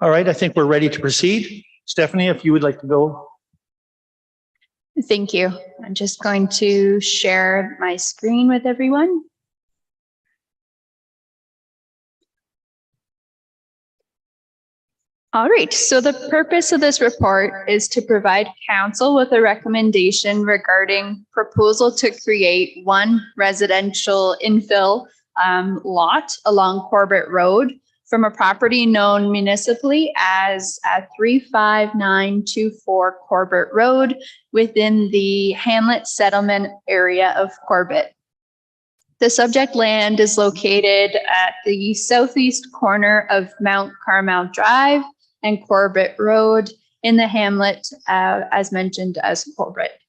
All right, I think we're ready to proceed. Stephanie, if you would like to go. Thank you. I'm just going to share my screen with everyone. All right, so the purpose of this report is to provide council with a recommendation regarding proposal to create one residential infill lot along Corbett Road from a property known municipally as 35924 Corbett Road within the Hamlet settlement area of Corbett. The subject land is located at the southeast corner of Mount Carmel Drive and Corbett Road in the hamlet, as mentioned as Corbett.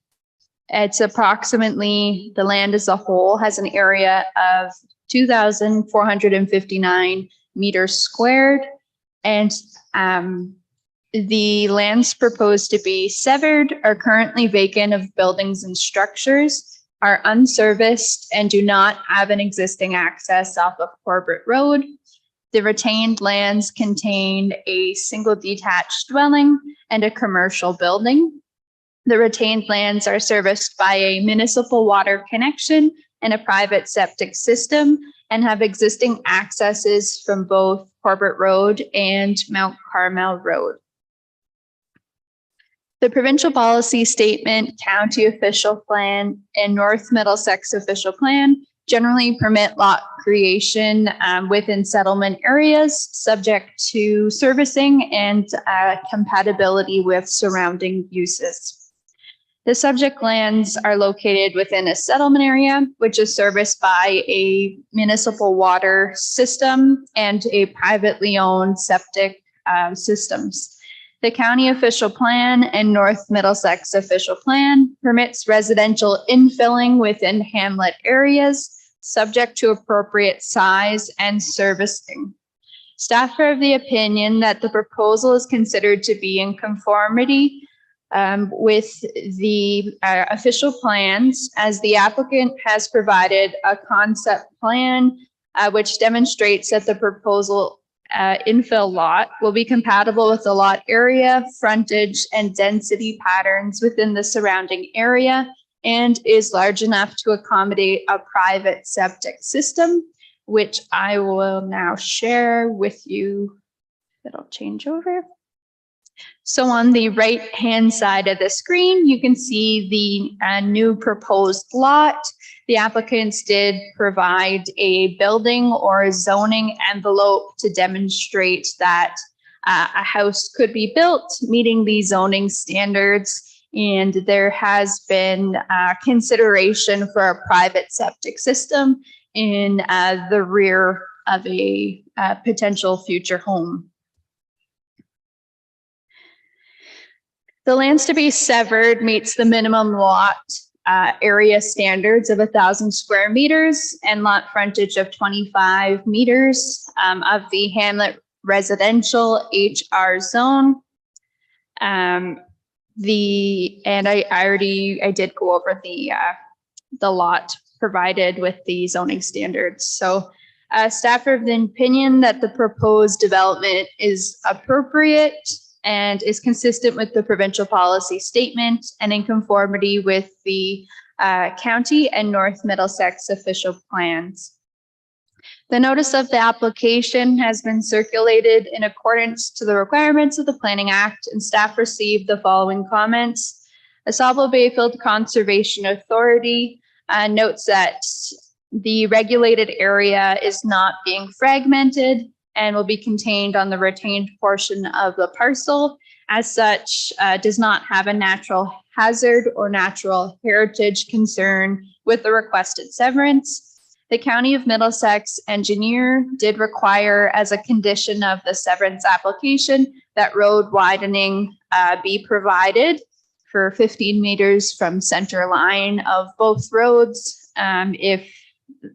It's approximately, the land as a whole has an area of 2,459 meters squared, and the lands proposed to be severed are currently vacant of buildings and structures, are unserviced, and do not have an existing access off of Corbett Road. The retained lands contain a single detached dwelling and a commercial building. The retained lands are serviced by a municipal water connection and a private septic system and have existing accesses from both Corbett Road and Mount Carmel Road. The provincial policy statement, county official plan, and North Middlesex official plan generally permit lot creation within settlement areas subject to servicing and compatibility with surrounding uses. The subject lands are located within a settlement area, which is serviced by a municipal water system and a privately owned septic systems. The county official plan and North Middlesex official plan permits residential infilling within hamlet areas, subject to appropriate size and servicing. Staff are of the opinion that the proposal is considered to be in conformity with the official plans, as the applicant has provided a concept plan which demonstrates that the proposal infill lot will be compatible with the lot area, frontage, and density patterns within the surrounding area, and is large enough to accommodate a private septic system, which I will now share with you. It'll change over. So on the right-hand side of the screen, you can see the new proposed lot. The applicants did provide a building or a zoning envelope to demonstrate that a house could be built meeting the zoning standards, and there has been consideration for a private septic system in the rear of a potential future home. The lands to be severed meets the minimum lot area standards of 1,000 square meters and lot frontage of 25 meters of the hamlet residential HR zone. I did go over the lot provided with the zoning standards. So staff are of the opinion that the proposed development is appropriate and is consistent with the provincial policy statement and in conformity with the county and North Middlesex official plans. The notice of the application has been circulated in accordance to the requirements of the Planning Act, and staff received the following comments. Asabo Bayfield Conservation Authority notes that the regulated area is not being fragmented and will be contained on the retained portion of the parcel. As such, does not have a natural hazard or natural heritage concern with the requested severance. The County of Middlesex engineer did require as a condition of the severance application that road widening be provided for 15 meters from center line of both roads if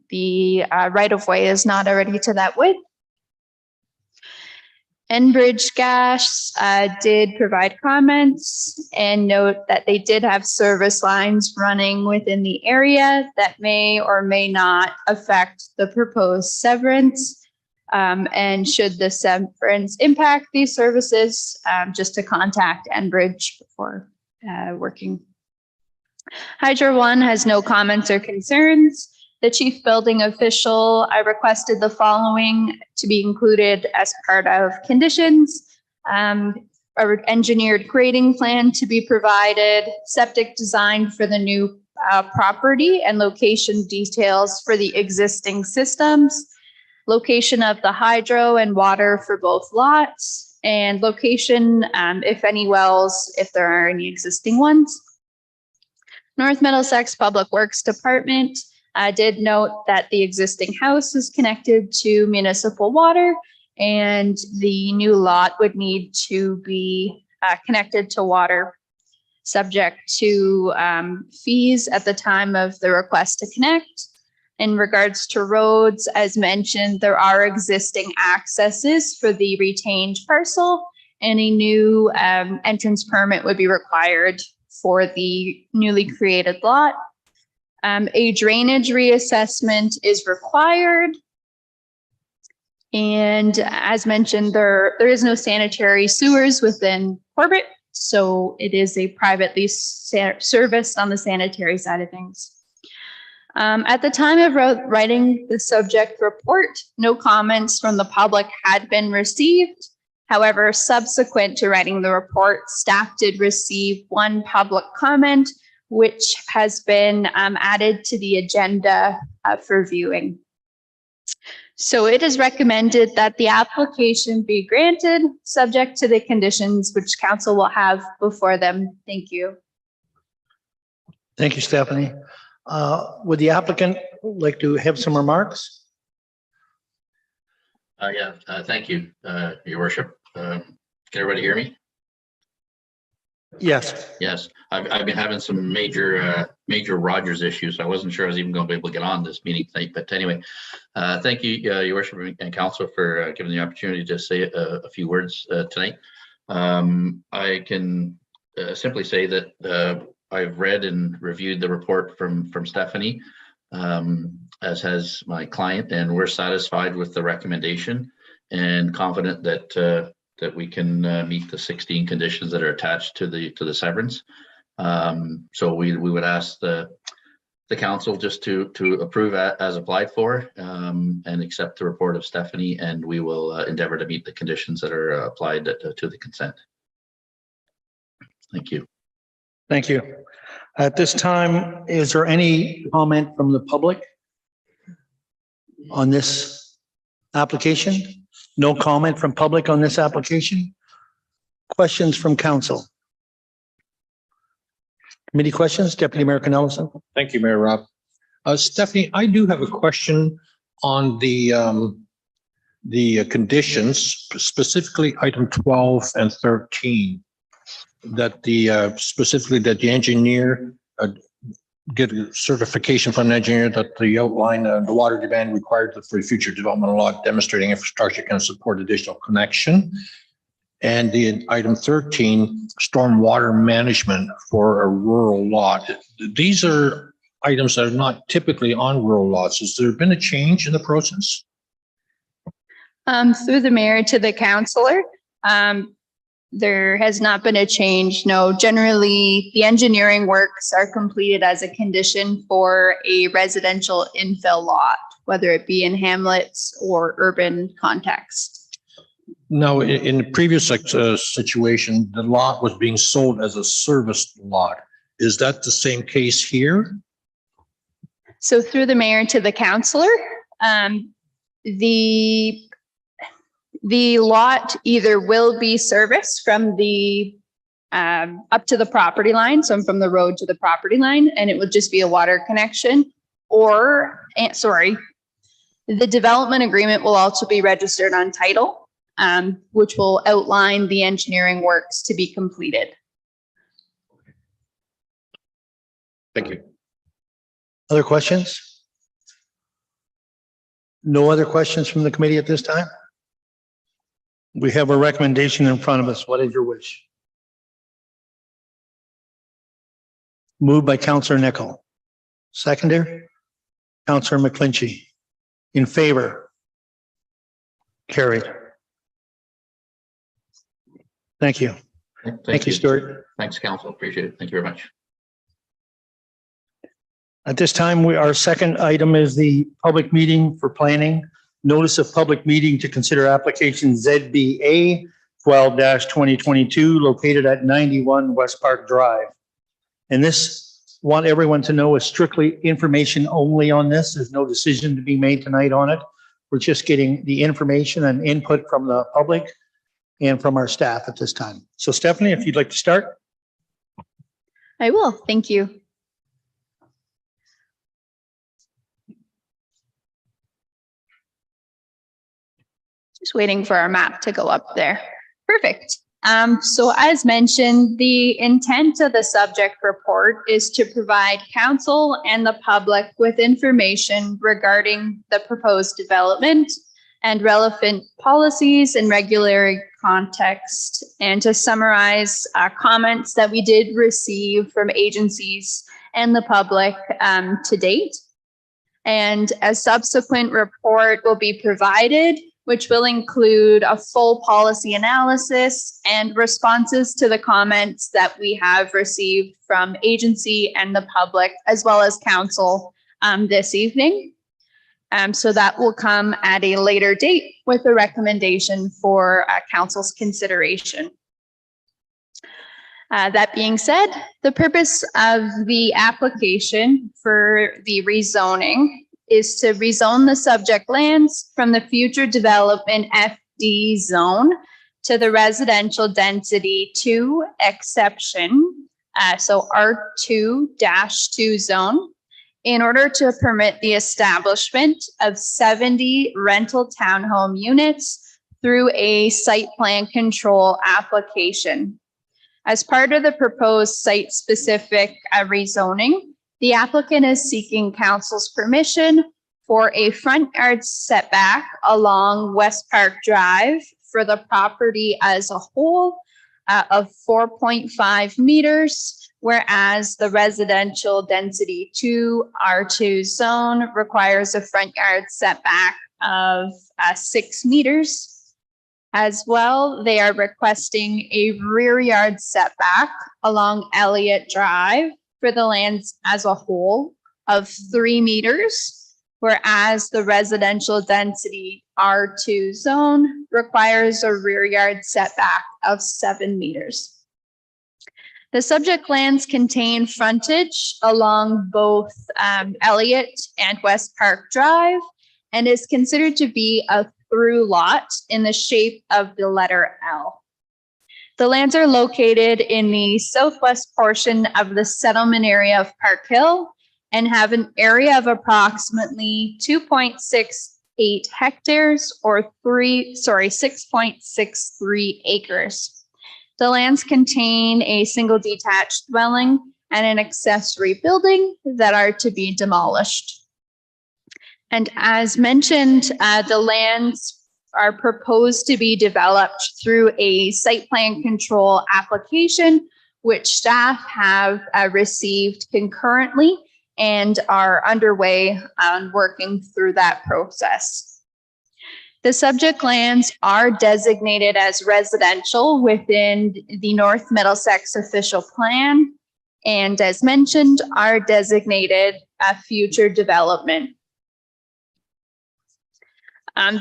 the right-of-way is not already to that width. Enbridge Gas did provide comments and note that they did have service lines running within the area that may or may not affect the proposed severance. And should the severance impact these services, just to contact Enbridge before working. Hydro One has no comments or concerns. The chief building official, I requested the following to be included as part of conditions. Our engineered grading plan to be provided, septic design for the new property and location details for the existing systems, location of the hydro and water for both lots, and location, if any wells, if there are any existing ones. North Middlesex Public Works Department did note that the existing house is connected to municipal water, and the new lot would need to be connected to water, subject to fees at the time of the request to connect. In regards to roads, as mentioned, there are existing accesses for the retained parcel, and a new entrance permit would be required for the newly created lot. A drainage reassessment is required. And as mentioned, there is no sanitary sewers within Corbett, so it is a privately serviced on the sanitary side of things. At the time of writing the subject report, no comments from the public had been received. However, subsequent to writing the report, staff did receive one public comment, which has been added to the agenda for viewing. So it is recommended that the application be granted, subject to the conditions which council will have before them. Thank you. Thank you, Stephanie. Would the applicant like to have some remarks? Thank you, Your Worship. Can everybody hear me? Yes. Yes, I've been having some major Rogers issues. So I wasn't sure I was even going to be able to get on this meeting tonight. But anyway, thank you, Your Worship and Council, for giving the opportunity to say a few words tonight. I can simply say that I've read and reviewed the report from Stephanie, as has my client, and we're satisfied with the recommendation and confident that that we can meet the 16 conditions that are attached to the severance. So we would ask the council just to approve as applied for, and accept the report of Stephanie, and we will endeavor to meet the conditions that are applied to the consent. Thank you. Thank you. At this time, is there any comment from the public on this application? No comment from public on this application? Questions from council? Committee questions? Deputy Mayor Ellison. Thank you, Mayor Rob. Stephanie, I do have a question on the conditions, specifically item 12 and 13, that specifically that the engineer get a certification from an engineer that the outline, the water demand required for future development lot demonstrating infrastructure can support additional connection. And the item 13, stormwater management for a rural lot. These are items that are not typically on rural lots. Has there been a change in the process? Through the mayor to the councillor, there has not been a change. No, generally the engineering works are completed as a condition for a residential infill lot, whether it be in hamlets or urban context. No, in the previous situation, the lot was being sold as a serviced lot. Is that the same case here? So through the mayor to the councillor, the lot either will be serviced from the up to the property line, so from the road to the property line, and it would just be a water connection, or, the development agreement will also be registered on title, which will outline the engineering works to be completed. Thank you. Other questions? No other questions from the committee at this time? We have a recommendation in front of us. What is your wish? Moved by Councillor Nicol. Seconder, Councillor McClinchy. In favor? Carried. Thank you. Thank you, Stuart. Thanks, council. Appreciate it. Thank you very much. At this time, our second item is the public meeting for planning. Notice of public meeting to consider application ZBA 12-2022 located at 91 West Park Drive. And this, want everyone to know, is strictly information only on this. There's no decision to be made tonight on it. We're just getting the information and input from the public and from our staff at this time. So Stephanie, if you'd like to start. I will. Thank you. Just waiting for our map to go up there. Perfect. So as mentioned, the intent of the subject report is to provide council and the public with information regarding the proposed development and relevant policies and regulatory context, and to summarize comments that we did receive from agencies and the public to date. And a subsequent report will be provided, which will include a full policy analysis and responses to the comments that we have received from agency and the public, as well as council this evening. So that will come at a later date with a recommendation for council's consideration. That being said, the purpose of the application for the rezoning is to rezone the subject lands from the future development FD zone to the residential density 2 exception, so R2-2 zone, in order to permit the establishment of 70 rental townhome units through a site plan control application. As part of the proposed site-specific rezoning, the applicant is seeking council's permission for a front yard setback along West Park Drive for the property as a whole of 4.5 meters, whereas the residential density 2 R2 zone requires a front yard setback of 6 meters. As well, they are requesting a rear yard setback along Elliott Drive for the lands as a whole of 3 meters, whereas the residential density R2 zone requires a rear yard setback of 7 meters. The subject lands contain frontage along both Elliott and West Park Drive and is considered to be a through lot in the shape of the letter L. The lands are located in the southwest portion of the settlement area of Park Hill and have an area of approximately 2.68 hectares or 6.63 acres. The lands contain a single detached dwelling and an accessory building that are to be demolished. And as mentioned, the lands are proposed to be developed through a site plan control application, which staff have received concurrently and are underway on working through that process. The subject lands are designated as residential within the North Middlesex official plan, and as mentioned, are designated a future development.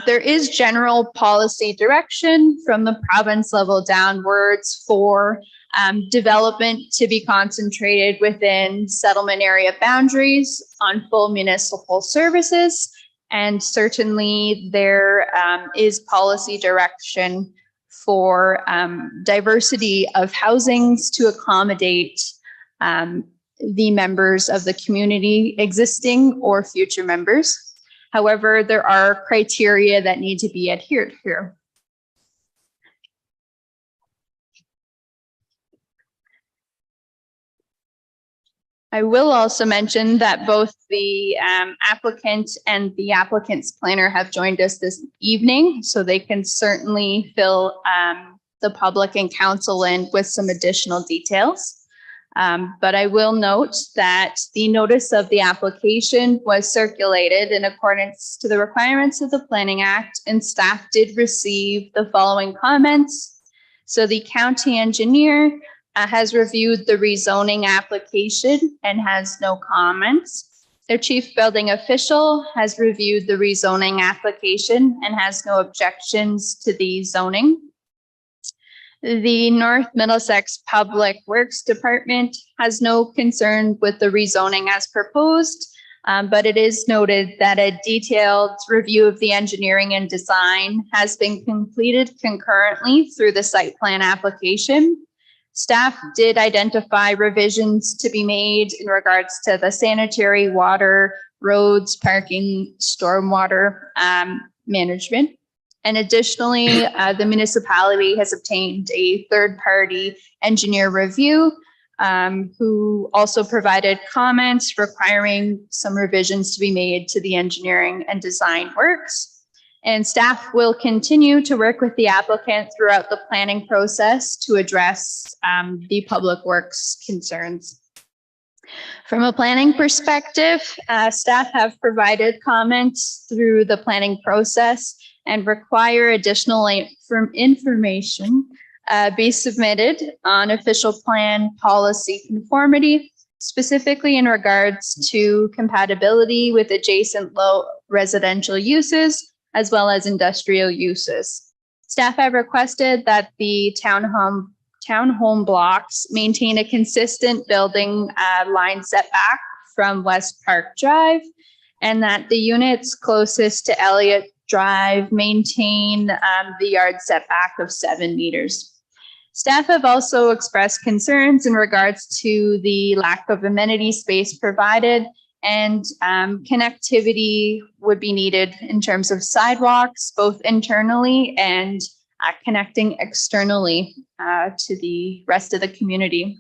There is general policy direction from the province level downwards for development to be concentrated within settlement area boundaries on full municipal services. And certainly there is policy direction for diversity of housings to accommodate the members of the community, existing or future members. However, there are criteria that need to be adhered here. I will also mention that both the applicant and the applicant's planner have joined us this evening, so they can certainly fill the public and council in with some additional details. But I will note that the notice of the application was circulated in accordance to the requirements of the Planning Act, and staff did receive the following comments. So the county engineer has reviewed the rezoning application and has no comments. Their chief building official has reviewed the rezoning application and has no objections to the zoning. The North Middlesex Public Works Department has no concern with the rezoning as proposed, but it is noted that a detailed review of the engineering and design has been completed concurrently through the site plan application. Staff did identify revisions to be made in regards to the sanitary, water, roads, parking, stormwater management. And additionally, the municipality has obtained a third-party engineer review who also provided comments requiring some revisions to be made to the engineering and design works. And staff will continue to work with the applicant throughout the planning process to address the public works concerns. From a planning perspective, staff have provided comments through the planning process and require additional information be submitted on official plan policy conformity, specifically in regards to compatibility with adjacent low residential uses, as well as industrial uses. Staff have requested that the townhome blocks maintain a consistent building line setback from West Park Drive, and that the units closest to Elliott Drive maintain the yard setback of 7 meters. Staff have also expressed concerns in regards to the lack of amenity space provided, and connectivity would be needed in terms of sidewalks, both internally and connecting externally to the rest of the community.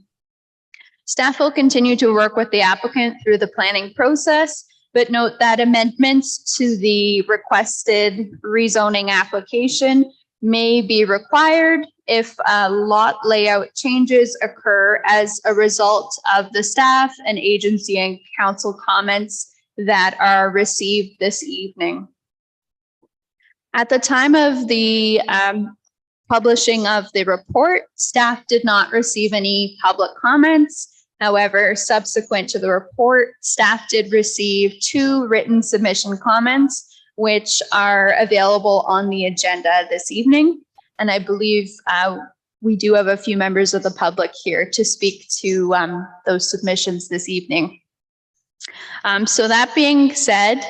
Staff will continue to work with the applicant through the planning process, but note that amendments to the requested rezoning application may be required if lot layout changes occur as a result of the staff and agency and council comments that are received this evening. At the time of the publishing of the report, staff did not receive any public comments. However, subsequent to the report, staff did receive 2 written submission comments, which are available on the agenda this evening. And I believe we do have a few members of the public here to speak to those submissions this evening. So that being said,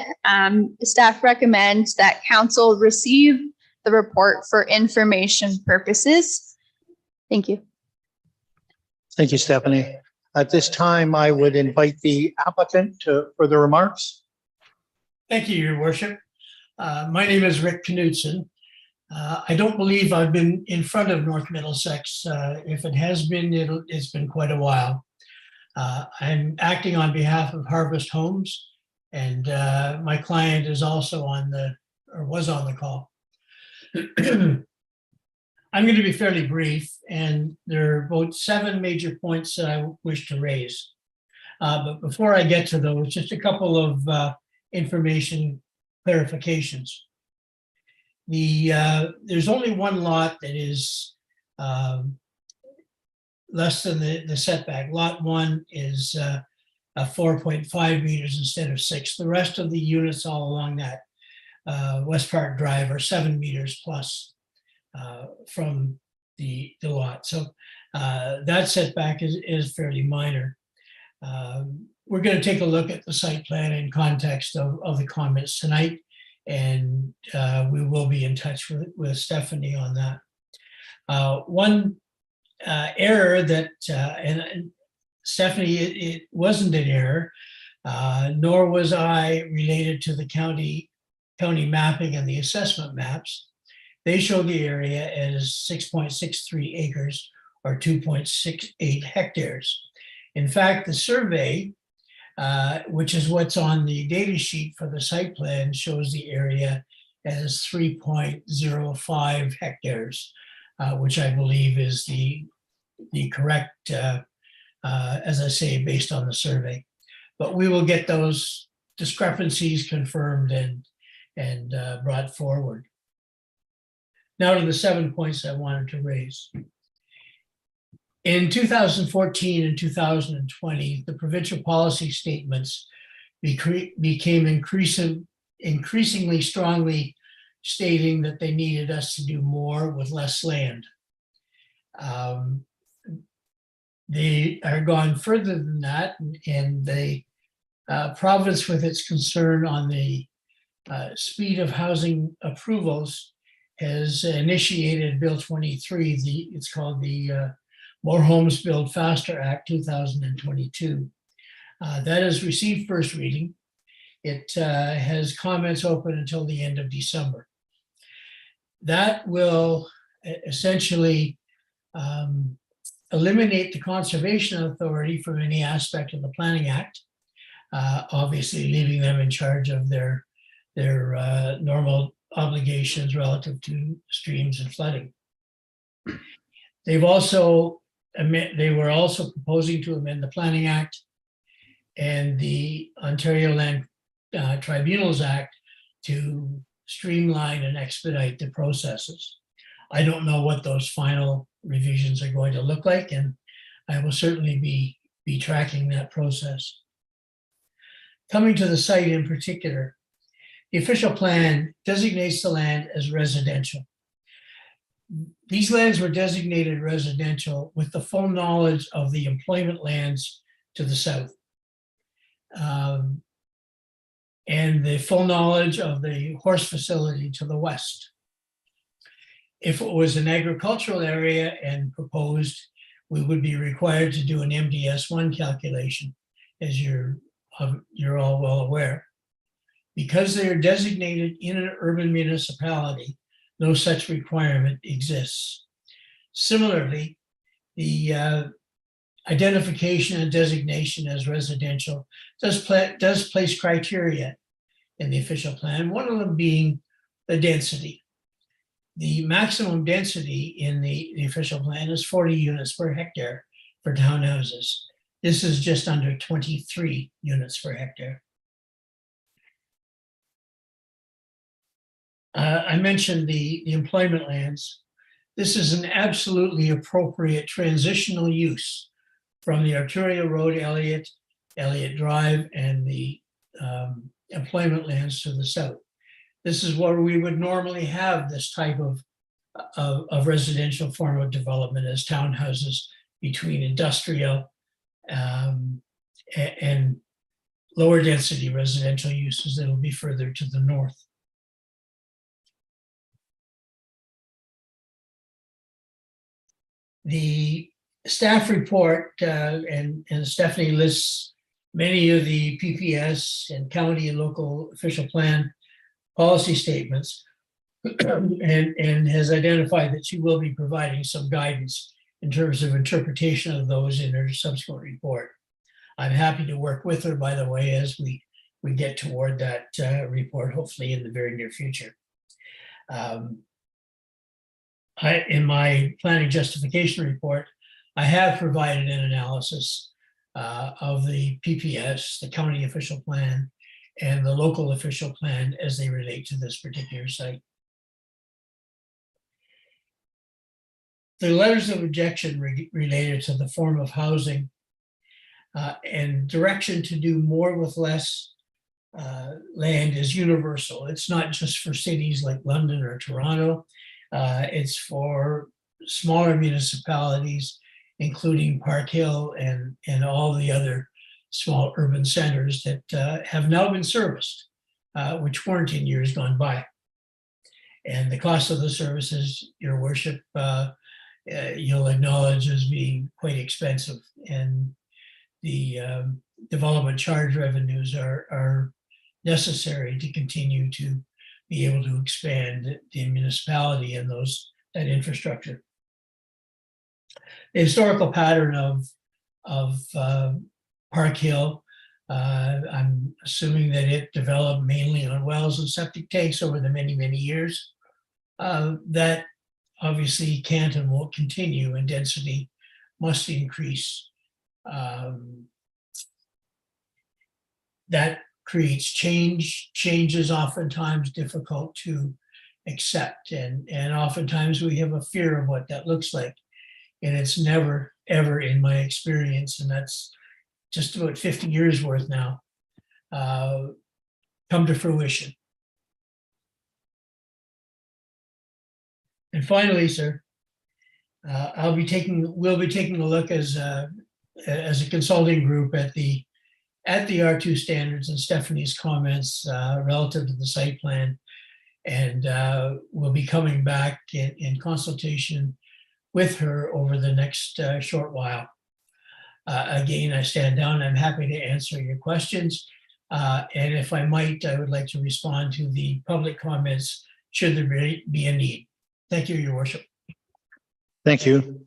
staff recommends that council receive the report for information purposes. Thank you. Thank you, Stephanie. At this time, I would invite the applicant to further remarks. Thank you, Your Worship. My name is Rick Knudsen. I don't believe I've been in front of North Middlesex. If it has been, it's been quite a while. I'm acting on behalf of Harvest Homes, and my client is also was on the call. I'm going to be fairly brief, and there are about 7 major points that I wish to raise. But before I get to those, just a couple of information clarifications. There's only one lot that is less than the setback. Lot 1 is 4.5 meters instead of 6. The rest of the units all along that West Park Drive are 7 meters plus from the lot. So that setback is fairly minor. We're going to take a look at the site plan in context of the comments tonight, and we will be in touch with Stephanie on that. One error that, and Stephanie, it wasn't an error, nor was I related to the county mapping and the assessment maps. They show the area as 6.63 acres or 2.68 hectares. In fact, the survey, which is what's on the data sheet for the site plan, shows the area as 3.05 hectares, which I believe is the correct as I say, based on the survey. But we will get those discrepancies confirmed and brought forward. Now to the 7 points I wanted to raise. In 2014 and 2020, the provincial policy statements became increasingly strongly stating that they needed us to do more with less land. They are gone further than that, and the province, with its concern on the speed of housing approvals, has initiated Bill 23. It's called the More Homes Built Faster Act 2022. That has received first reading. It has comments open until the end of December. That will essentially eliminate the Conservation Authority from any aspect of the Planning Act, obviously leaving them in charge of their normal obligations relative to streams and flooding. They were also proposing to amend the Planning Act and the Ontario Land Tribunals Act to streamline and expedite the processes. I don't know what those final revisions are going to look like, and I will certainly be tracking that process. Coming to the site in particular, the official plan designates the land as residential. These lands were designated residential with the full knowledge of the employment lands to the south, and the full knowledge of the horse facility to the west. If it was an agricultural area and proposed, we would be required to do an MDS1 calculation, as you're all well aware. Because they are designated in an urban municipality, no such requirement exists. Similarly, the identification and designation as residential does place criteria in the official plan, one of them being the density. The maximum density in the official plan is 40 units per hectare for townhouses. This is just under 23 units per hectare. I mentioned the employment lands. This is an absolutely appropriate transitional use from the Arterial Road, Elliott Drive, and the employment lands to the south. This is where we would normally have this type of residential form of development as townhouses between industrial and lower density residential uses that will be further to the north. The staff report, and Stephanie lists many of the PPS and county and local official plan policy statements, and has identified that she will be providing some guidance in terms of interpretation of those in her subsequent report. I'm happy to work with her, by the way, as we get toward that report, hopefully in the very near future. In my planning justification report, I have provided an analysis of the PPS, the county official plan, and the local official plan as they relate to this particular site. The letters of objection related to the form of housing and direction to do more with less land is universal. It's not just for cities like London or Toronto. It's for smaller municipalities, including Park Hill and all the other small urban centers that have now been serviced, which weren't in years gone by. And the cost of the services, Your Worship, you'll acknowledge as being quite expensive. And the development charge revenues are necessary to continue to be able to expand the municipality and that infrastructure. The historical pattern of Park Hill, I'm assuming that it developed mainly on wells and septic tanks over the many, many years. That obviously can't and won't continue, and density must increase That creates change. Change is oftentimes difficult to accept, and oftentimes we have a fear of what that looks like. And it's never, ever in my experience, and that's just about 50 years worth now, come to fruition. And finally, sir, we'll be taking a look as a consulting group at the R2 standards and Stephanie's comments relative to the site plan. And we'll be coming back in consultation with her over the next short while. Again, I stand down. I'm happy to answer your questions. And if I might, I would like to respond to the public comments should there be a need. Thank you, Your Worship. Thank you.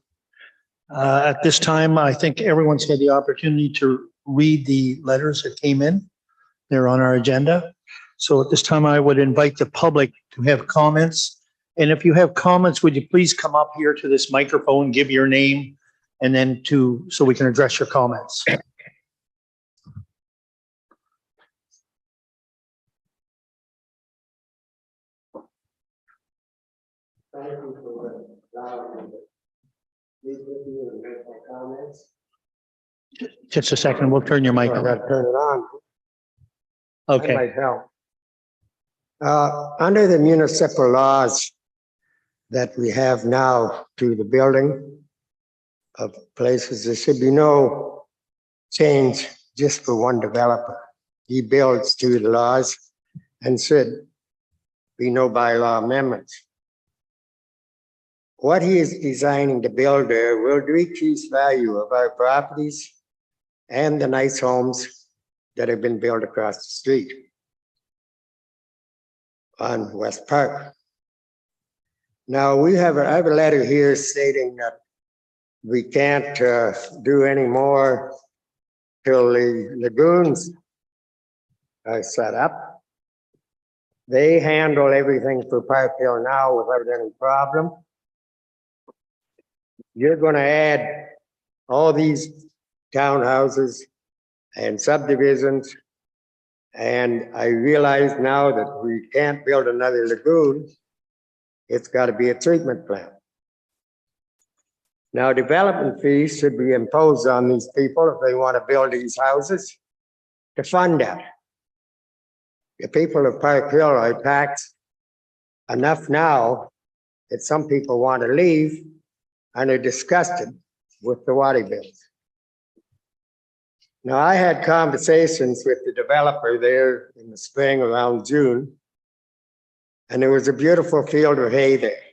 At this time, I think everyone's had the opportunity to read the letters that came in. They're on our agenda. So at this time, I would invite the public to have comments. And if you have comments, would you please come up here to this microphone, give your name, and then so we can address your comments. Thank you for allowing me to speak with you and make my comments. Just a second, we'll turn your mic I on. gotta turn it on. That Okay, might help. Under the municipal laws that we have now to the building of places, there should be no change just for one developer. He builds to the laws and should be no bylaw amendments. What he is designing to build there will decrease value of our properties and the nice homes that have been built across the street on West Park. Now I have a letter here stating that we can't do any more till the lagoons are set up. They handle everything for Park Hill now without any problem. You're going to add all these townhouses and subdivisions. And I realize now that we can't build another lagoon. It's got to be a treatment plant. Now, development fees should be imposed on these people if they want to build these houses to fund that. The people of Park Hill are taxed enough now that some people want to leave and are disgusted with the water bills. Now, I had conversations with the developer there in the spring around June, and there was a beautiful field of hay there.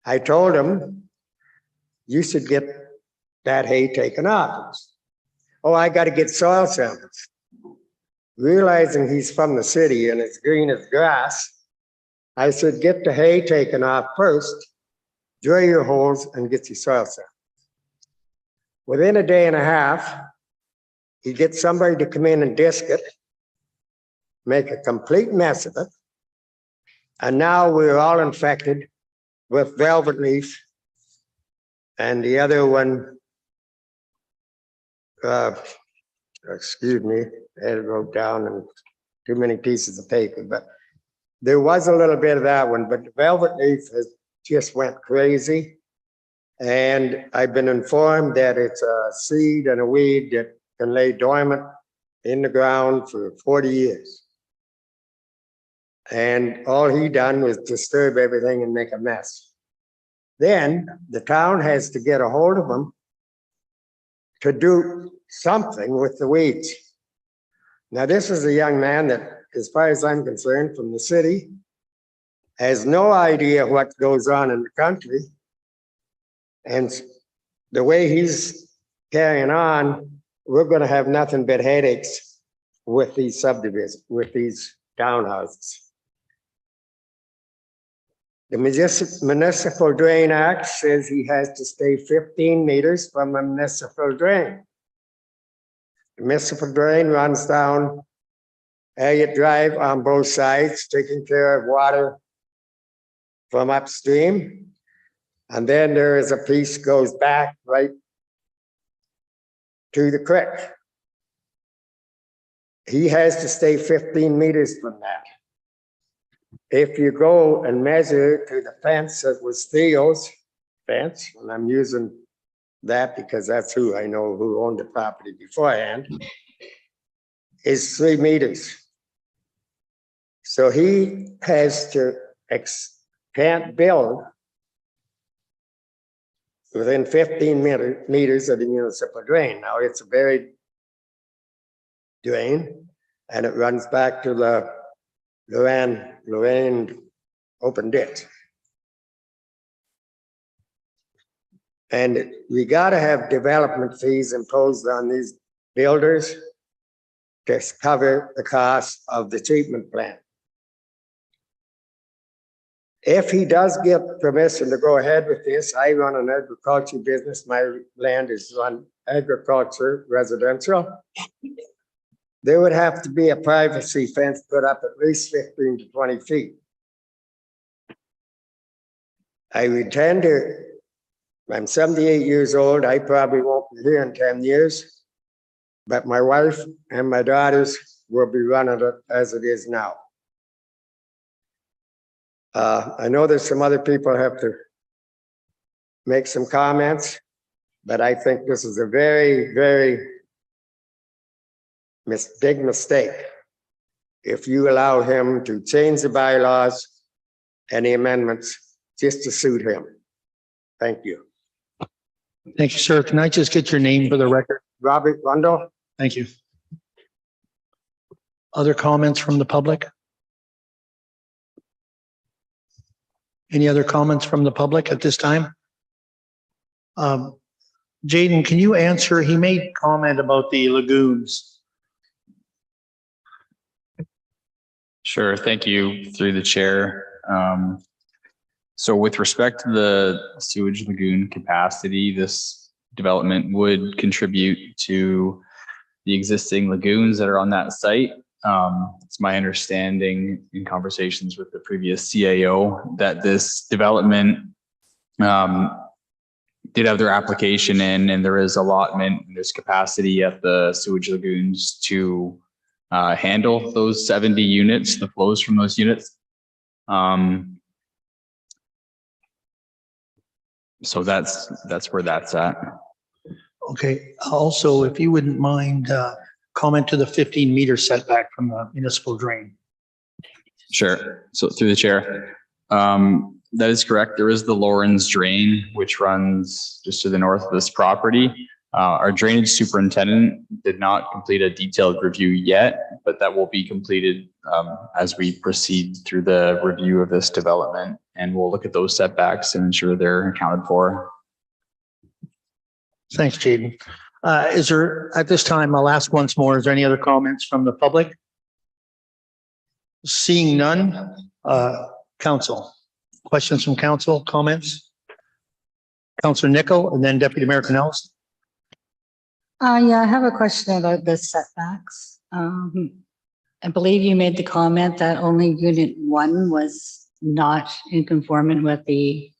I told him, you should get that hay taken off. Oh, I got to get soil samples. Realizing he's from the city and it's green as grass, I said, get the hay taken off first, drill your holes and get your soil samples. Within a day and a half, he gets somebody to come in and disc it, make a complete mess of it. And now we're all infected with velvet leaf. And the other one, excuse me, I wrote down and too many pieces of paper, but there was a little bit of that one, but the velvet leaf has just went crazy. And I've been informed that it's a seed and a weed that can lay dormant in the ground for 40 years. And all he done was disturb everything and make a mess. Then the town has to get a hold of him to do something with the weeds. Now, this is a young man that, as far as I'm concerned, from the city, has no idea what goes on in the country. And the way he's carrying on, we're going to have nothing but headaches with these subdivisions, with these townhouses. The Municipal Drain Act says he has to stay 15 meters from a municipal drain. The municipal drain runs down Elliott Drive on both sides, taking care of water from upstream. And then there is a piece goes back right to the creek. He has to stay 15 meters from that. If you go and measure to the fence that was Theo's fence, and I'm using that because that's who I know who owned the property beforehand, is 3 meters. So he has to, can't build within 15 meters of the municipal drain. Now it's a buried drain and it runs back to the Lorraine open ditch. And we got to have development fees imposed on these builders to cover the cost of the treatment plant. If he does get permission to go ahead with this, I run an agriculture business. My land is on agriculture, residential. There would have to be a privacy fence put up at least 15 to 20 feet. I intend to, I'm 78 years old. I probably won't be here in 10 years, but my wife and my daughters will be running it as it is now. I know there's some other people have to make some comments, but I think this is a very, very big mistake if you allow him to change the bylaws and the amendments just to suit him. Thank you. Thank you, sir. Can I just get your name for the record? Robert Rundle. Thank you. Other comments from the public? Any other comments from the public at this time? Jaden, can you answer? He made comment about the lagoons. Sure. Thank you through the chair. So with respect to the sewage lagoon capacity, this development would contribute to the existing lagoons that are on that site. It's my understanding in conversations with the previous CAO that this development did have their application in, and there is allotment and there's capacity at the sewage lagoons to handle those 70 units, the flows from those units. So that's where that's at. Okay. Also, if you wouldn't mind, comment to the 15-meter setback from the municipal drain. Sure. So through the chair, that is correct. There is the Lawrence drain, which runs just to the north of this property. Our drainage superintendent did not complete a detailed review yet, but that will be completed as we proceed through the review of this development. And we'll look at those setbacks and ensure they're accounted for. Thanks, Jaden. Is there, at this time, I'll ask once more, is there any other comments from the public? Seeing none, council. Questions from council, comments? Councilor Nickel and then Deputy Mayor Canals. Yeah, I have a question about the setbacks. I believe you made the comment that only unit 1 was not in conformity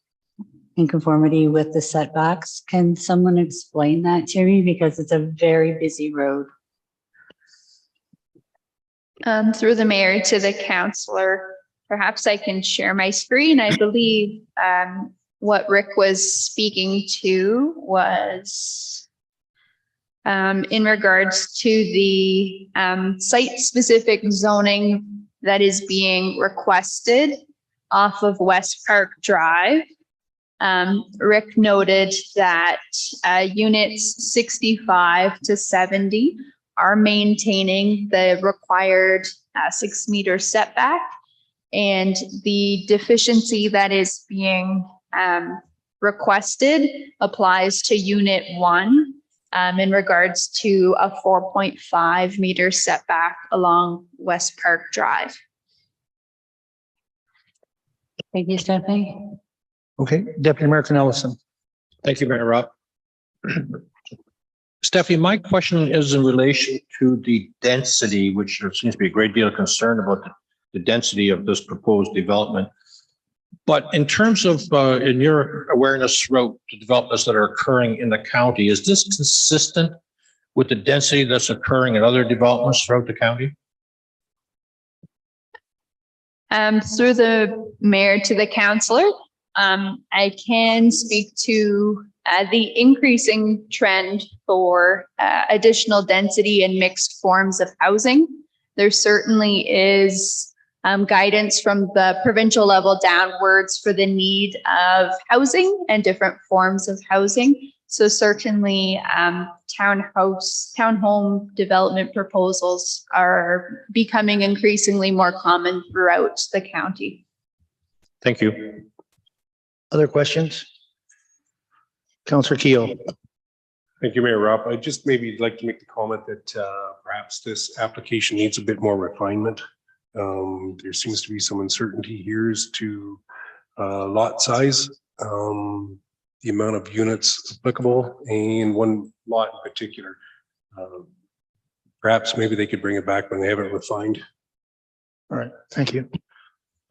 with the setbacks. Can someone explain that to me? Because it's a very busy road. Through the mayor to the councillor, perhaps I can share my screen. I believe what Rick was speaking to was in regards to the site-specific zoning that is being requested off of West Park Drive. Rick noted that units 65 to 70 are maintaining the required 6-meter setback, and the deficiency that is being requested applies to unit 1 in regards to a 4.5-meter setback along West Park Drive. Thank you, Stephanie. Okay, Deputy Mayor Canellison. Thank you, Mayor Rob. Stephanie, my question is in relation to the density, which there seems to be a great deal of concern about the density of this proposed development. But in terms of, in your awareness throughout the developments that are occurring in the county, is this consistent with the density that's occurring in other developments throughout the county? Through the mayor to the councillor, I can speak to the increasing trend for additional density and mixed forms of housing. There certainly is guidance from the provincial level downwards for the need of housing and different forms of housing. So certainly townhome development proposals are becoming increasingly more common throughout the county. Thank you. Other questions? Councillor Keo. Thank you, Mayor Rob. I just maybe like to make the comment that perhaps this application needs a bit more refinement. There seems to be some uncertainty here as to lot size, the amount of units applicable, and one lot in particular. Perhaps maybe they could bring it back when they have it refined. All right, thank you.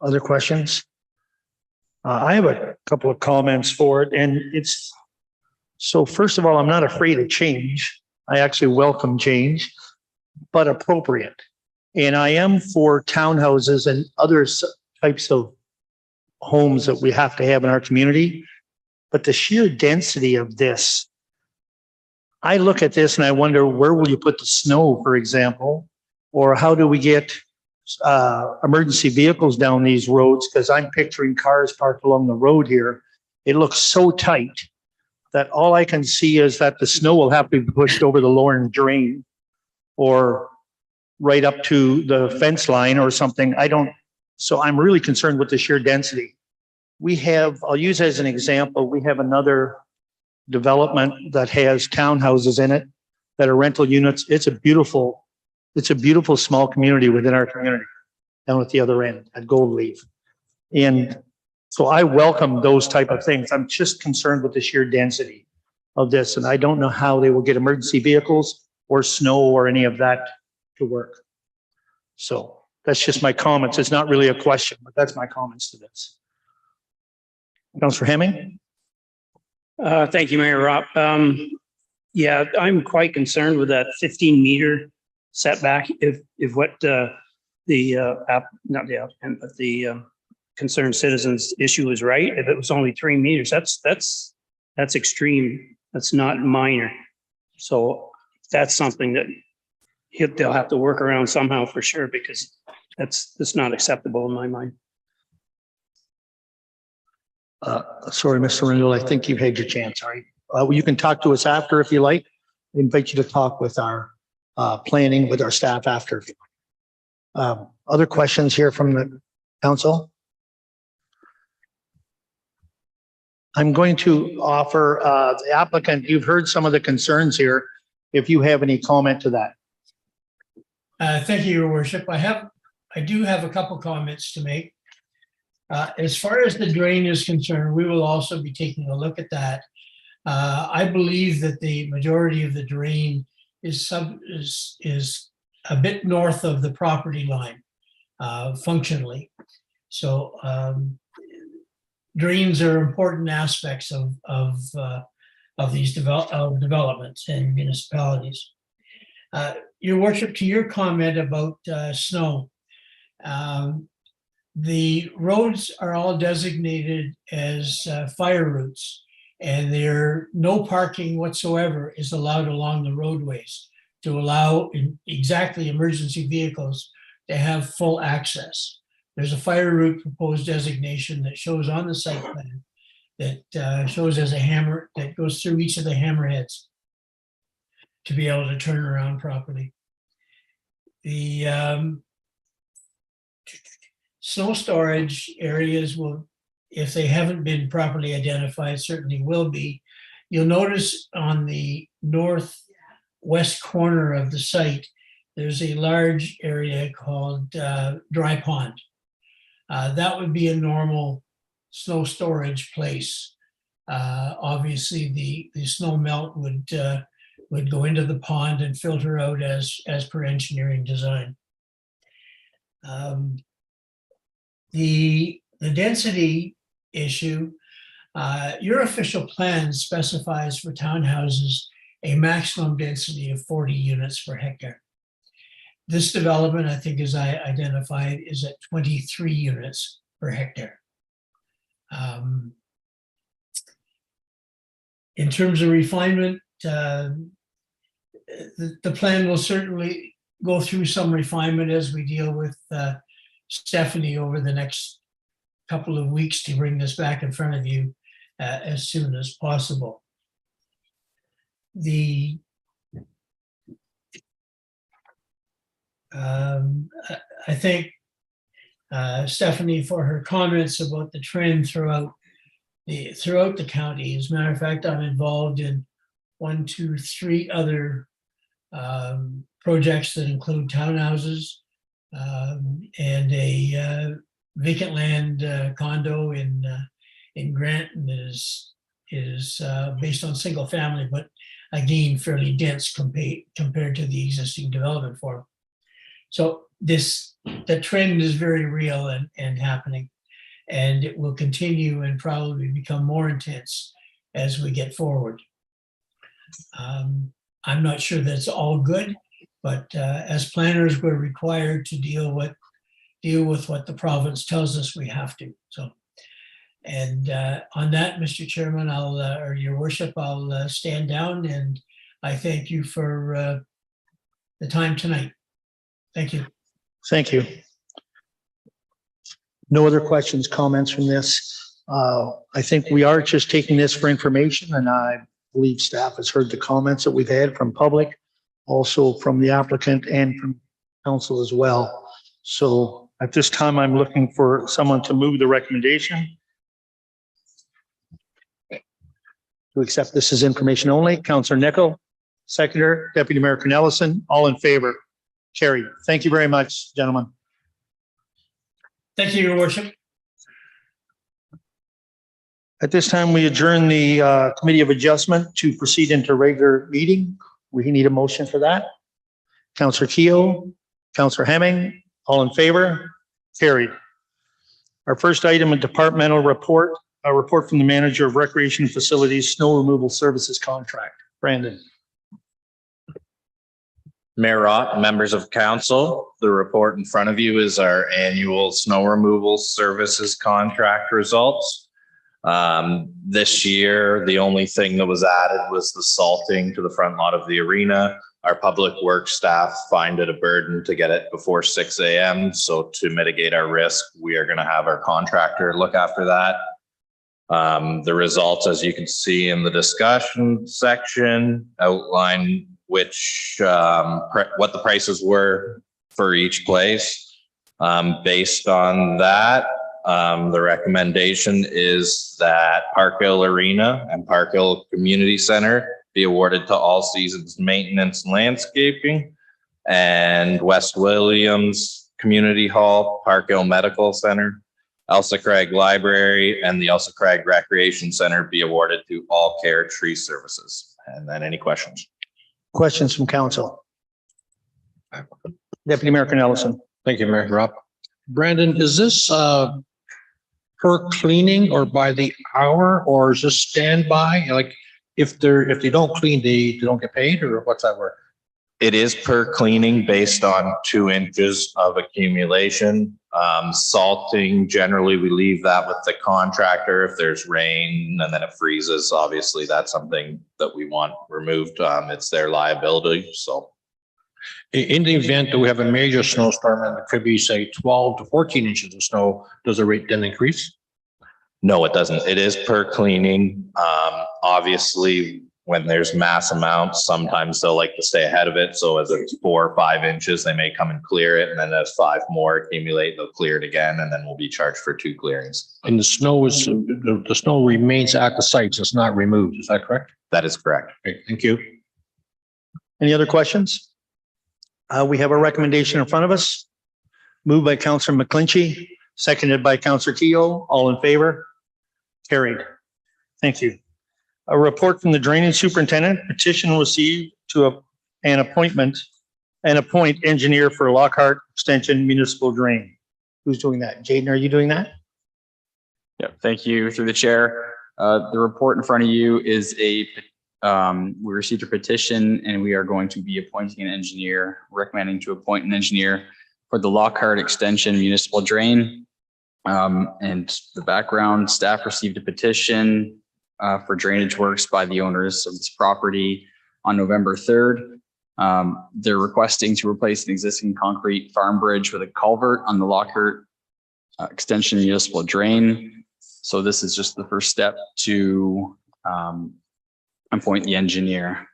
Other questions? I have a couple of comments for it, and it's, so first of all, I'm not afraid of change. I actually welcome change, but appropriate. And I am for townhouses and other types of homes that we have to have in our community. But the sheer density of this, I look at this and I wonder, where will you put the snow, for example? Or how do we get emergency vehicles down these roads? Because I'm picturing cars parked along the road here. It looks so tight that all I can see is that the snow will have to be pushed over the Lorne drain or right up to the fence line or something. So I'm really concerned with the sheer density. We have, I'll use as an example, we have another development that has townhouses in it that are rental units. It's a beautiful small community within our community down at the other end at Gold Leaf. And so I welcome those type of things. I'm just concerned with the sheer density of this. And I don't know how they will get emergency vehicles or snow or any of that to work. So that's just my comments. It's not really a question, but that's my comments to this. Councillor Hemming? Thank you, Mayor Rob. Yeah, I'm quite concerned with that 15-meter setback. If what not the applicant, but the concerned citizens issue is right, if it was only 3 meters, that's extreme. That's not minor. So that's something that they'll have to work around somehow for sure, because that's not acceptable in my mind. Sorry, Mr. Rendell, I think you've had your chance. Sorry. You can talk to us after if you like. I invite you to talk with our planning, with our staff after. If you like. Other questions here from the council? I'm going to offer the applicant, you've heard some of the concerns here. If you have any comment to that. Thank you, Your Worship. I do have a couple comments to make. As far as the drain is concerned, we will also be taking a look at that. I believe that the majority of the drain is a bit north of the property line, functionally. So drains are important aspects of these developments and municipalities. Your Worship, to your comment about snow, the roads are all designated as fire routes, and no parking whatsoever is allowed along the roadways to allow exactly emergency vehicles to have full access. There's a fire route proposed designation that shows on the site plan that shows as a hammer that goes through each of the hammerheads to be able to turn around properly. The snow storage areas will, if they haven't been properly identified, certainly will be. You'll notice on the northwest corner of the site, there's a large area called Dry Pond. That would be a normal snow storage place. Obviously, the snow melt would go into the pond and filter out as per engineering design. The density issue, your official plan specifies for townhouses a maximum density of 40 units per hectare. This development, I think, as I identified, is at 23 units per hectare. In terms of refinement, the plan will certainly go through some refinement as we deal with Stephanie over the next couple of weeks to bring this back in front of you as soon as possible. I thank Stephanie for her comments about the trend throughout the county. As a matter of fact, I'm involved in 1, 2, 3 other projects that include townhouses and a vacant land condo in Granton that is based on single family, but again fairly dense compared to the existing development form. So the trend is very real and happening, and it will continue and probably become more intense as we get forward. I'm not sure that's all good, but as planners, we're required to deal with what the province tells us we have to. So, and on that, Mr. Chairman, or Your Worship, I'll stand down, and I thank you for the time tonight. Thank you. Thank you. No other questions, comments from this. I think we are just taking this for information, and I believe staff has heard the comments that we've had from public, also from the applicant and from council as well. So at this time, I'm looking for someone to move the recommendation to accept this as information only. Councillor Nickel, seconder, Deputy Mayor Cornelison, all in favor? Carried. Thank you very much, gentlemen. Thank you, Your Worship. At this time, we adjourn the Committee of Adjustment to proceed into regular meeting. We need a motion for that. Councillor Keogh, Councillor Hemming, all in favor? Carried. Our first item, a departmental report, a report from the Manager of Recreation Facilities Snow Removal Services Contract. Brandon. Mayor Rott, members of council, the report in front of you is our annual snow removal services contract results. This year, the only thing that was added was the salting to the front lot of the arena. Our public works staff find it a burden to get it before 6 a.m. So to mitigate our risk, we are going to have our contractor look after that. The results, as you can see in the discussion section, outline which what the prices were for each place. Based on that, the recommendation is that Park Hill Arena and Park Hill Community Center be awarded to All Seasons Maintenance and Landscaping, and West Williams Community Hall, Park Hill Medical Center, Elsa Craig Library, and the Elsa Craig Recreation Center be awarded to All Care Tree Services. And then any questions? Questions from council? Deputy Mayor Cornelison. Thank you, Mayor Rob. Brandon, is this per cleaning or by the hour, or is this standby? Like if they don't clean, they don't get paid, or what's that work? It is per cleaning based on 2 inches of accumulation. Salting, generally we leave that with the contractor. If there's rain and then it freezes, obviously that's something that we want removed. It's their liability, so. In the event that we have a major snowstorm and it could be, say, 12 to 14 inches of snow, does the rate then increase? No, it doesn't. It is per cleaning. Obviously, when there's mass amounts, sometimes they'll like to stay ahead of it. So as it's 4 or 5 inches, they may come and clear it. And then as 5 more accumulate, they'll clear it again. And then we'll be charged for 2 clearings. And the snow remains at the sites. It's not removed. Is that correct? That is correct. Okay, thank you. Any other questions? We have a recommendation in front of us. Moved by Councillor McClinchy, seconded by Councillor Keogh. All in favor? Carried. Thank you. A report from the Drainage Superintendent, petition received to appoint engineer for Lockhart Extension Municipal Drain. Who's doing that? Jaden, are you doing that? Yeah, thank you through the chair. The report in front of you is a we received a petition and we are going to be appointing an engineer, recommending to appoint an engineer for the Lockhart Extension Municipal Drain. And the background, staff received a petition for drainage works by the owners of this property on November 3rd. They're requesting to replace an existing concrete farm bridge with a culvert on the Lockhart Extension Municipal Drain. So this is just the first step to appoint the engineer.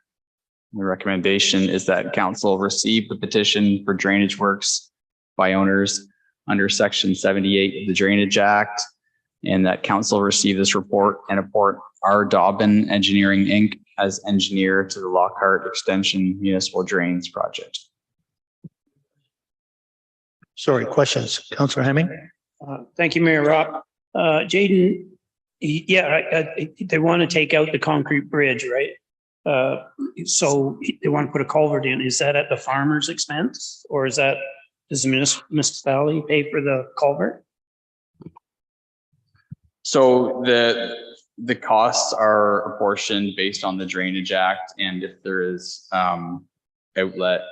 The recommendation is that council receive the petition for drainage works by owners under Section 78 of the Drainage Act, and that council receive this report and appoint R. Dobbin Engineering, Inc. as engineer to the Lockhart Extension Municipal Drains Project. Sorry, questions, Councillor Hemming? Thank you, Mayor Rob. Jaden, they want to take out the concrete bridge, right? So they want to put a culvert in. Is that at the farmer's expense, or is that, does the municipality pay for the culvert? So the costs are apportioned based on the Drainage Act, and if there is outlet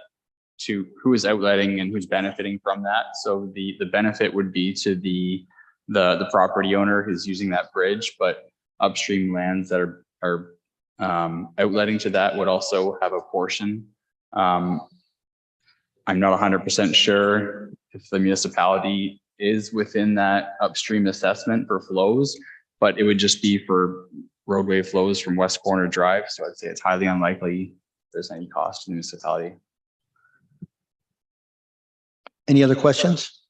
to who is outletting and who's benefiting from that. So the benefit would be to the property owner who's using that bridge, but upstream lands that are outletting to that would also have a portion. I'm not 100% sure if the municipality is within that upstream assessment for flows, but it would just be for roadway flows from West Corner Drive. So I'd say it's highly unlikely there's any cost to the municipality. Any other questions?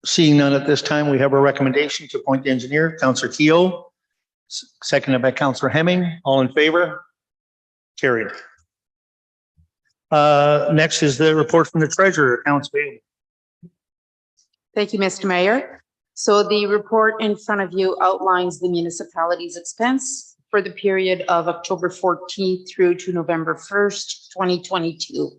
Seeing none at this time, we have a recommendation to appoint the engineer, Councillor Keogh, seconded by Councillor Hemming. All in favor? Carried. Next is the report from the treasurer, accounts payable. Thank you, Mr. Mayor. So the report in front of you outlines the municipality's expense for the period of October 14th through to November 1st, 2022,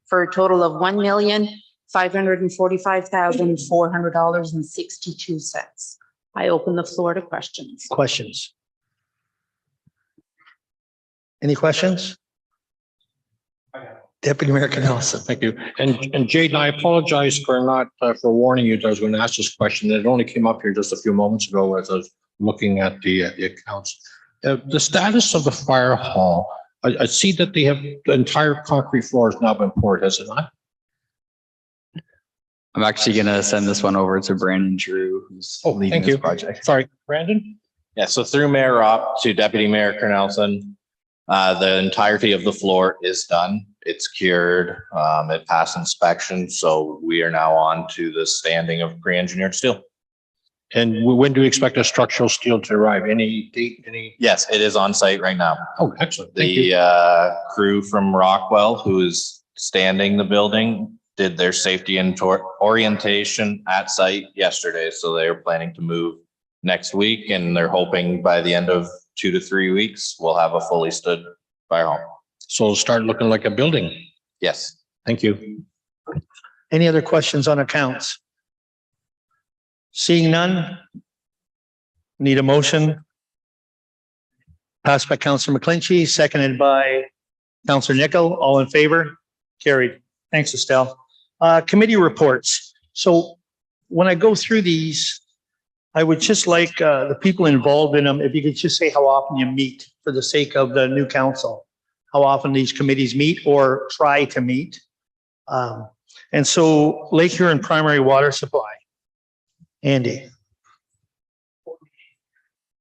for a total of $1,545,400.62. I open the floor to questions. Questions? Any questions? Deputy Mayor Canelson. Thank you. And Jaden, I apologize for not for warning you that I was going to ask this question. It only came up here just a few moments ago as I was looking at the accounts. The status of the fire hall. I see that they have the entire concrete floor has now been poured, has it not? I'm actually going to send this one over to Brandon Drew, who's leading this project. Sorry, Brandon? Yeah, so through Mayor Ropp to Deputy Mayor Cornelson, the entirety of the floor is done. It's cured. It passed inspection. So we are now on to the standing of pre-engineered steel. And when do we expect a structural steel to arrive? Any date, Yes, it is on site right now. Oh, excellent. The crew from Rockwell, who is standing the building, did their safety and orientation at site yesterday. So they are planning to move next week, and they're hoping by the end of 2 to 3 weeks, we'll have a fully stood fire hall. So it'll start looking like a building. Yes. Thank you. Any other questions on accounts? Seeing none, need a motion. Passed by Councillor McClinchy, seconded by Councillor Nickel. All in favor? Carried. Thanks, Estelle. Committee reports. So when I go through these, I would just like the people involved in them, if you could just say how often you meet for the sake of the new council, how often these committees meet or try to meet. And so Lake Huron Primary Water Supply. Andy.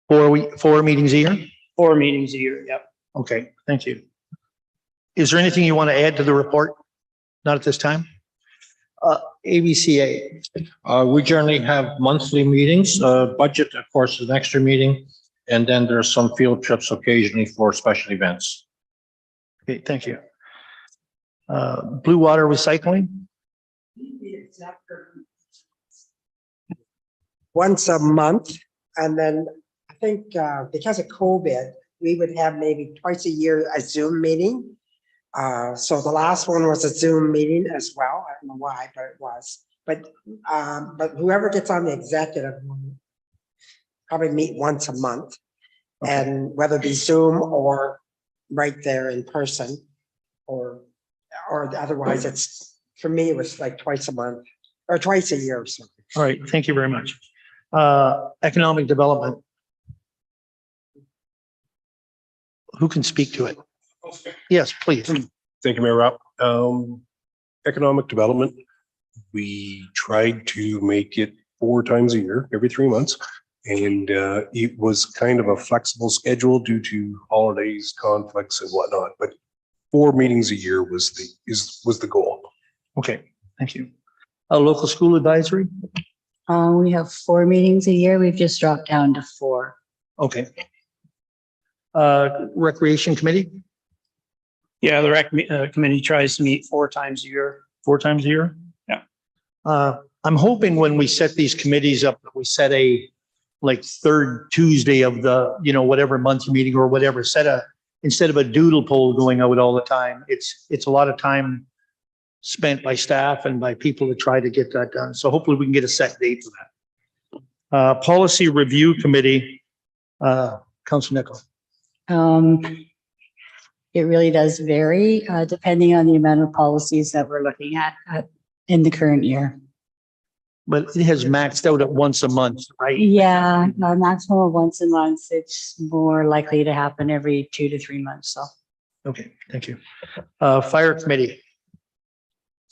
4 meetings a year? 4 meetings a year, yep. Okay, thank you. Is there anything you want to add to the report? Not at this time? ABCA. We generally have monthly meetings. Budget, of course, is an extra meeting. And then there's some field trips occasionally for special events. Okay, thank you. Blue Water Recycling? Once a month, and then I think because of COVID, we would have maybe twice a year a Zoom meeting. So the last one was a Zoom meeting as well. I don't know why, but it was. But whoever gets on the executive will probably meet once a month. And whether it be Zoom or right there in person, or otherwise it's, for me, it was like twice a month or twice a year or something. All right, thank you very much. Economic development. Who can speak to it? Yes, please. Thank you, Mayor Rob. Economic development, we tried to make it 4 times a year, every 3 months. And it was kind of a flexible schedule due to holidays, conflicts and whatnot, but 4 meetings a year was the goal. Okay, thank you. Local school advisory? We have 4 meetings a year. We've just dropped down to 4. Okay. Recreation committee, Yeah, the rec committee tries to meet 4 times a year. 4 times a year? Yeah. I'm hoping when we set these committees up, that we set a like 3rd Tuesday of the, whatever monthly meeting or whatever, instead of a doodle poll going out all the time, it's a lot of time spent by staff and by people to try to get that done. So hopefully we can get a set date for that. Policy review committee, Councilor Nichol. It really does vary, depending on the amount of policies that we're looking at in the current year. But it has maxed out at once a month, right? Yeah, a maximum of once a month. It's more likely to happen every 2 to 3 months, so. Okay, thank you. Fire committee.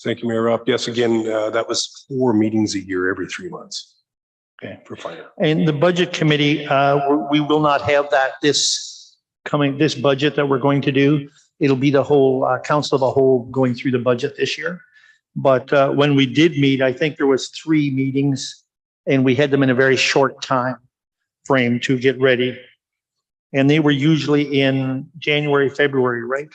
Thank you, Mayor Rob. Yes, again, that was 4 meetings a year, every 3 months. Okay. For fire. And the budget committee, we will not have that this budget that we're going to do. It'll be the whole council of a whole going through the budget this year. But when we did meet, I think there was 3 meetings and we had them in a very short time frame to get ready. And they were usually in January, February, right?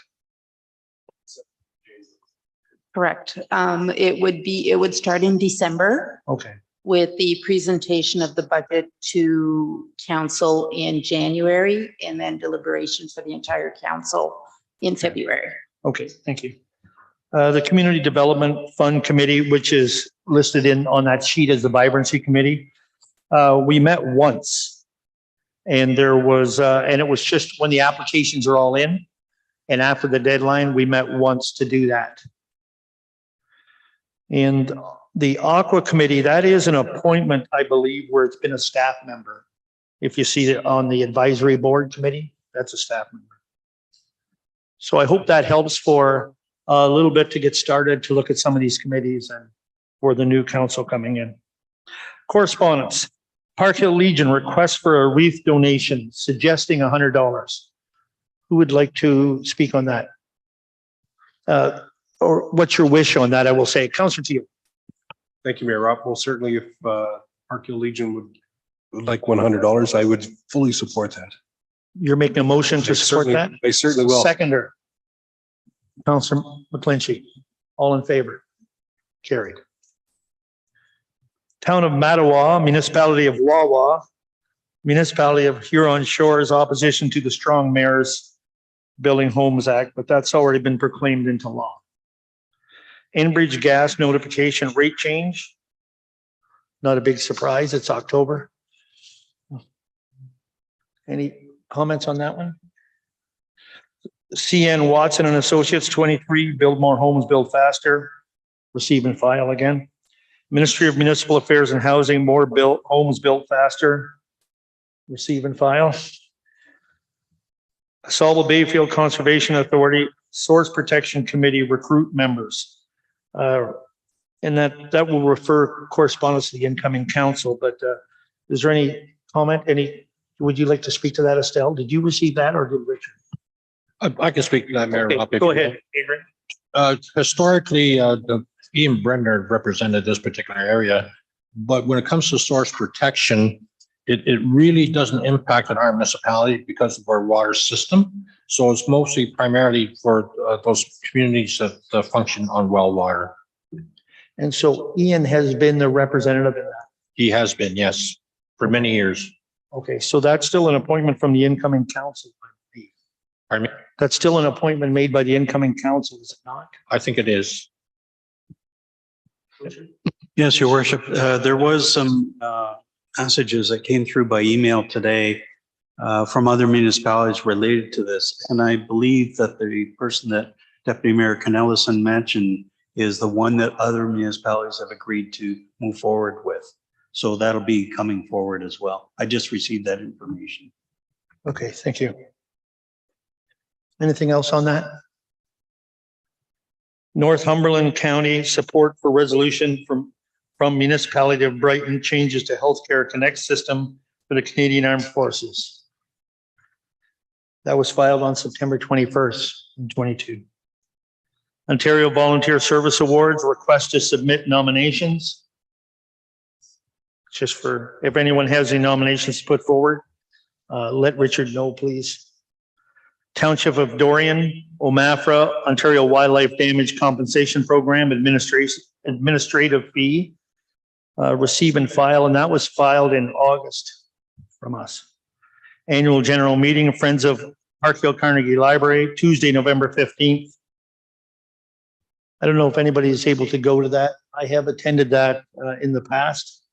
Correct. It would start in December Okay. with the presentation of the budget to council in January and then deliberation for the entire council in February. Okay, thank you. The Community Development Fund Committee, which is listed on that sheet as the Vibrancy Committee. We met once and and it was just when the applications are all in and after the deadline, we met once to do that. And the Aqua Committee, that is an appointment, I believe, where it's been a staff member. If you see it on the Advisory Board Committee, that's a staff member. So I hope that helps for a little bit to get started to look at some of these committees and for the new council coming in. Correspondence. Park Hill Legion request for a wreath donation suggesting $100. Who would like to speak on that? Or what's your wish on that? I will say, Councilor Teal. Thank you, Mayor Rob. Well, certainly if Park Hill Legion would like $100, I would fully support that. You're making a motion to support that? I certainly will. Seconder. Councilor McClinchy. All in favor? Carried. Town of Mattawa, Municipality of Wawa, Municipality of Huron Shores, opposition to the Strong Mayors Building Homes Act, but that's already been proclaimed into law. Enbridge gas notification rate change. Not a big surprise. It's October. Any comments on that one? CN Watson and Associates 23, build more homes, build faster. Receive and file again. Ministry of Municipal Affairs and Housing, more homes built faster. Receive and file. Saulville Bayfield Conservation Authority, Source Protection Committee, recruit members. And that will refer correspondence to the incoming council, but is there any comment? Would you like to speak to that, Estelle? Did you receive that or did Richard? I can speak to that, Mayor. Okay, go ahead, Adrian. Historically, Ian Brenner represented this particular area, but when it comes to source protection, it really doesn't impact on our municipality because of our water system. So it's mostly primarily for those communities that function on well water. And so Ian has been the representative in that. He has been, yes, for many years. Okay, so that's still an appointment from the incoming council. Pardon me? That's still an appointment made by the incoming council, is it not? I think it is. Yes, Your Worship. There was some passages that came through by email today from other municipalities related to this. And I believe that the person that Deputy Mayor Cornelison mentioned is the one that other municipalities have agreed to move forward with. So that'll be coming forward as well. I just received that information. Okay, thank you. Anything else on that? Northumberland County support for resolution from municipality of Brighton changes to healthcare connect system for the Canadian Armed Forces. That was filed on September 21st, 22. Ontario Volunteer Service Awards request to submit nominations. Just for, if anyone has any nominations to put forward, let Richard know, please. Township of Dorian, OMAFRA, Ontario Wildlife Damage Compensation Program administrative fee, receive and file, and that was filed in August from us. Annual general meeting of Friends of Parkville Carnegie Library, Tuesday, November 15th. I don't know if anybody is able to go to that. I have attended that in the past,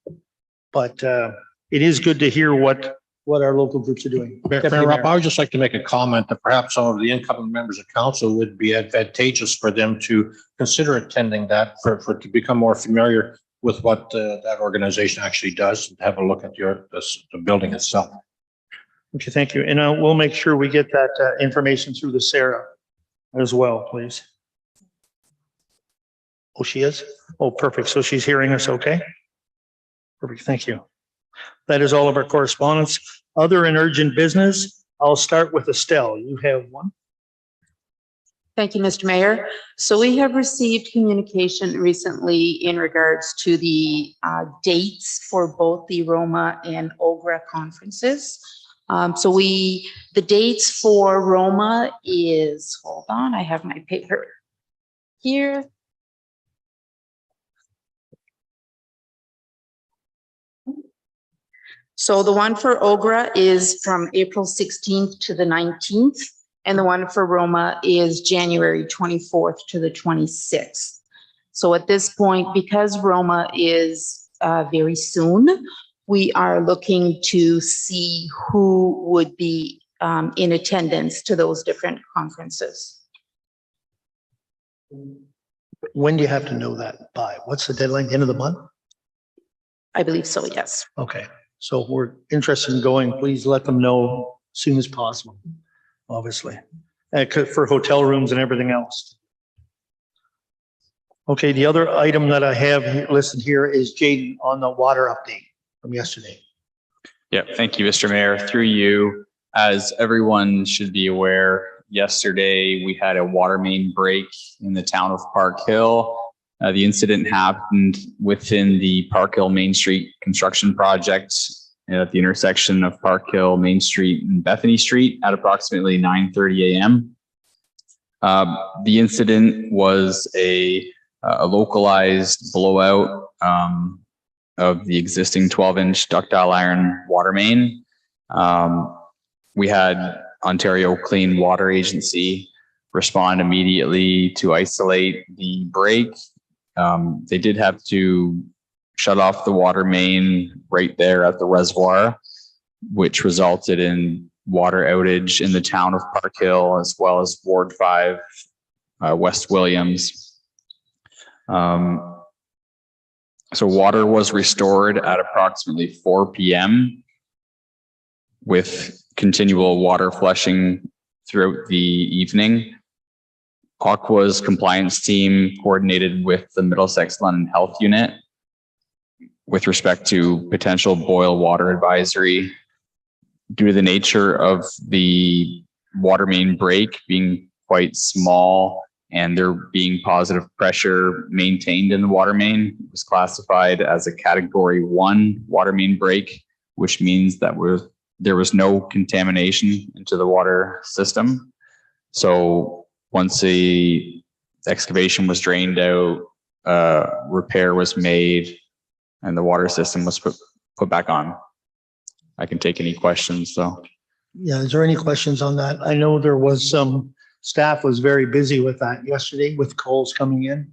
but it is good to hear what our local groups are doing. Mayor Rob, I would just like to make a comment that perhaps some of the incoming members of council would be advantageous for them to consider attending that to become more familiar with what that organization actually does and have a look at the building itself. Okay, thank you. And we'll make sure we get that information through to Sarah as well, please. Oh, she is? Oh, perfect. So she's hearing us okay? Perfect, thank you. That is all of our correspondence. Other and urgent business. I'll start with Estelle. You have one. Thank you, Mr. Mayor. So we have received communication recently in regards to the dates for both the Roma and OGRA conferences. The dates for Roma is, hold on, I have my paper here. So the one for OGRA is from April 16th to the 19th, and the one for Roma is January 24th to the 26th. So at this point, because Roma is very soon, we are looking to see who would be in attendance to those different conferences. When do you have to know that by? What's the deadline? End of the month? I believe so, yes. Okay. So if we're interested in going, please let them know as soon as possible, obviously, for hotel rooms and everything else. Okay, the other item that I have listed here is Jaden on the water update from yesterday. Yeah, thank you, Mr. Mayor. Through you, as everyone should be aware, yesterday we had a water main break in the town of Park Hill. The incident happened within the Park Hill Main Street construction project at the intersection of Park Hill Main Street and Bethany Street at approximately 9:30 a.m. The incident was a localized blowout of the existing 12-inch ductile iron water main. We had Ontario Clean Water Agency respond immediately to isolate the break. They did have to shut off the water main right there at the reservoir, which resulted in water outage in the town of Park Hill as well as Ward 5, West Williams. So water was restored at approximately 4 p.m. with continual water flushing throughout the evening. Aqua's compliance team coordinated with the Middlesex London Health Unit with respect to potential boil water advisory. Due to the nature of the water main break being quite small and there being positive pressure maintained in the water main, it was classified as a Category 1 water main break, which means that there was no contamination into the water system. So once the excavation was drained out, repair was made, and the water system was put back on. I can take any questions, so. Yeah, is there any questions on that? I know there was some staff was very busy with that yesterday with calls coming in,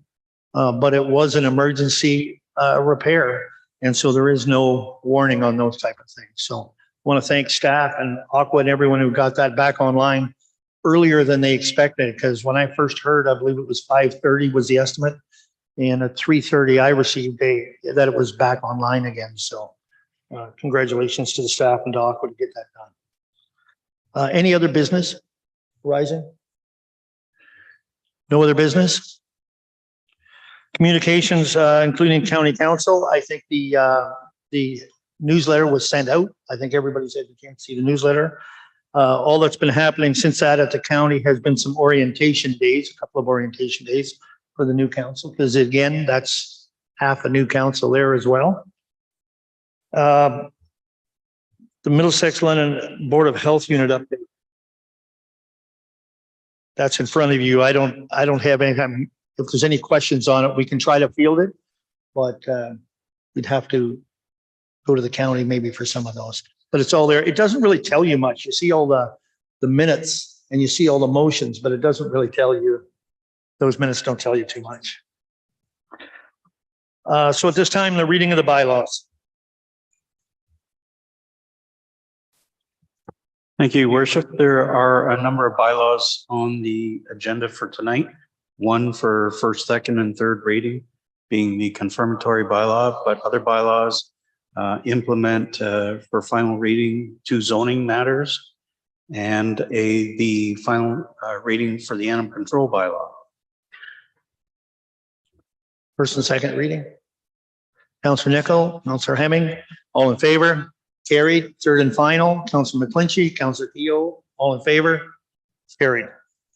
but it was an emergency repair. And so there is no warning on those type of things. So Want to thank staff and Aqua and everyone who got that back online earlier than they expected, because when I first heard, I believe it was 5:30 was the estimate. And at 3:30, I received that it was back online again. So congratulations to the staff and to Aqua to get that done. Any other business rising? No other business? Communications, including county council. I think the newsletter was sent out. I think everybody said you can't see the newsletter. All that's been happening since that at the county has been some orientation days, a couple of orientation days for the new council, because again, that's half a new council there as well. The Middlesex London Board of Health unit update. That's in front of you. I don't have any. If there's any questions on it, we can try to field it, but you'd have to go to the county maybe for some of those. But it's all there. It doesn't really tell you much. You see all the minutes and you see all the motions, but it doesn't really tell you. Those minutes don't tell you too much. So at this time, the reading of the bylaws. Thank you, Your Worship. There are a number of bylaws on the agenda for tonight. One for first, second, and third reading being the confirmatory bylaw, but other bylaws implement for final reading 2 zoning matters and the final reading for the animal control bylaw. First and second reading. Councillor Nicol, Councillor Hemming, all in favor? Carried. Third and final, Councillor McClinchy, Councillor Keogh, all in favor? Carried.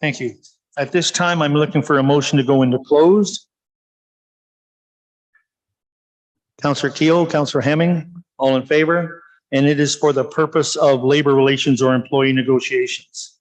Thank you. At this time, I'm looking for a motion to go into closed. Councillor Keogh, Councillor Hemming, all in favor? And it is for the purpose of labor relations or employee negotiations.